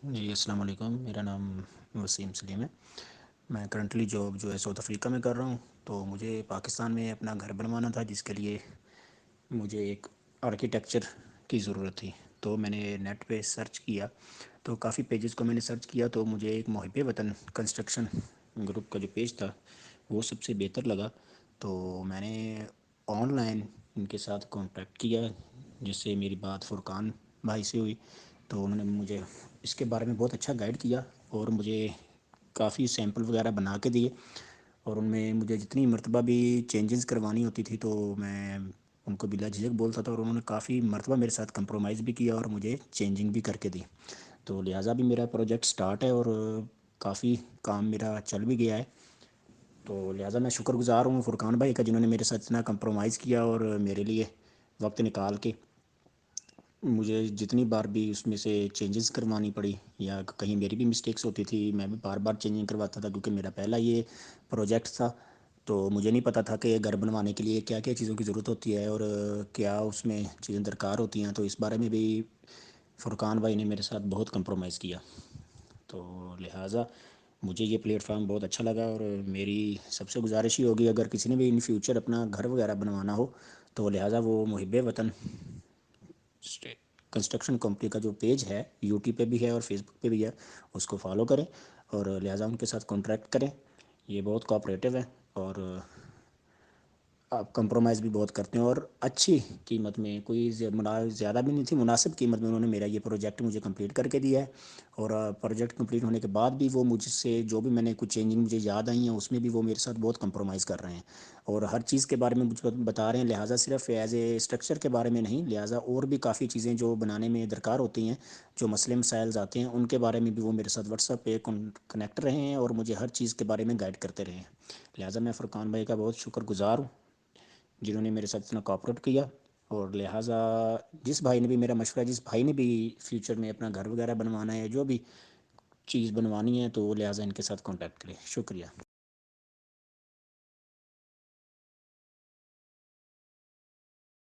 جی السلام علیکم، میرا نام وسیم سلیم ہے۔ میں کرنٹلی جاب جو ہے ساؤتھ افریقہ میں کر رہا ہوں، تو مجھے پاکستان میں اپنا گھر بنوانا تھا، جس کے لیے مجھے ایک آرکیٹیکچر کی ضرورت تھی۔ تو میں نے نیٹ پہ سرچ کیا، تو کافی پیجز کو میں نے سرچ کیا، تو مجھے ایک محب وطن کنسٹرکشن گروپ کا جو پیج تھا وہ سب سے بہتر لگا۔ تو میں نے آن لائن ان کے ساتھ کانٹیکٹ کیا، جس سے میری بات فرقان بھائی سے ہوئی۔ تو انہوں نے مجھے اس کے بارے میں بہت اچھا گائیڈ کیا، اور مجھے کافی سیمپل وغیرہ بنا کے دیے، اور ان میں مجھے جتنی مرتبہ بھی چینجز کروانی ہوتی تھی تو میں ان کو بلا جھجک بولتا تھا، اور انہوں نے کافی مرتبہ میرے ساتھ کمپرومائز بھی کیا اور مجھے چینجنگ بھی کر کے دی۔ تو لہٰذا بھی میرا پروجیکٹ سٹارٹ ہے، اور کافی کام میرا چل بھی گیا ہے۔ تو لہٰذا میں شکر گزار ہوں فرقان بھائی کا، جنہوں نے میرے ساتھ اتنا کمپرومائز کیا اور میرے لیے وقت نکال کے مجھے جتنی بار بھی اس میں سے چینجز کروانی پڑی، یا کہیں میری بھی مسٹیکس ہوتی تھی، میں بھی بار بار چینجنگ کرواتا تھا، کیونکہ میرا پہلا یہ پروجیکٹ تھا۔ تو مجھے نہیں پتہ تھا کہ گھر بنوانے کے لیے کیا کیا چیزوں کی ضرورت ہوتی ہے، اور کیا اس میں چیزیں درکار ہوتی ہیں۔ تو اس بارے میں بھی فرقان بھائی نے میرے ساتھ بہت کمپرومائز کیا۔ تو لہٰذا مجھے یہ پلیٹ فارم بہت اچھا لگا، اور میری سب سے گزارش ہی ہوگی، اگر کسی نے بھی ان فیوچر اپنا گھر وغیرہ بنوانا ہو تو لہٰذا وہ محب وطن کنسٹرکشن کمپنی کا جو پیج ہے، یوٹیوب پہ بھی ہے اور فیس بک پہ بھی ہے، اس کو فالو کریں، اور لہٰذا ان کے ساتھ کانٹریکٹ کریں۔ یہ بہت کوآپریٹیو ہے، اور آپ کمپرومائز بھی بہت کرتے ہیں، اور اچھی قیمت میں، کوئی زیادہ بھی نہیں تھی، مناسب قیمت میں انہوں نے میرا یہ پروجیکٹ مجھے کمپلیٹ کر کے دیا ہے۔ اور پروجیکٹ کمپلیٹ ہونے کے بعد بھی وہ مجھ سے جو بھی میں نے کچھ چینجنگ مجھے یاد آئی ہیں، اس میں بھی وہ میرے ساتھ بہت کمپرومائز کر رہے ہیں، اور ہر چیز کے بارے میں مجھ کو بتا رہے ہیں۔ لہٰذا صرف ایز اے اسٹرکچر کے بارے میں نہیں، لہٰذا اور بھی کافی چیزیں جو بنانے میں درکار ہوتی ہیں، جو مسئلے مسائل آتے ہیں، ان کے بارے میں بھی وہ میرے ساتھ واٹس ایپ پہ کنیکٹ رہے ہیں، اور مجھے ہر چیز کے بارے میں گائیڈ کرتے رہے ہیں۔ لہٰذا میں فرقان بھائی کا بہت شکر گزار ہوں، جنہوں نے میرے ساتھ اتنا کوآپریٹ کیا۔ اور لہٰذا جس بھائی نے بھی میرا مشورہ، جس بھائی نے بھی فیوچر میں اپنا گھر وغیرہ بنوانا ہے، جو بھی چیز بنوانی ہے، تو لہٰذا ان کے ساتھ کانٹیکٹ کریں۔ شکریہ۔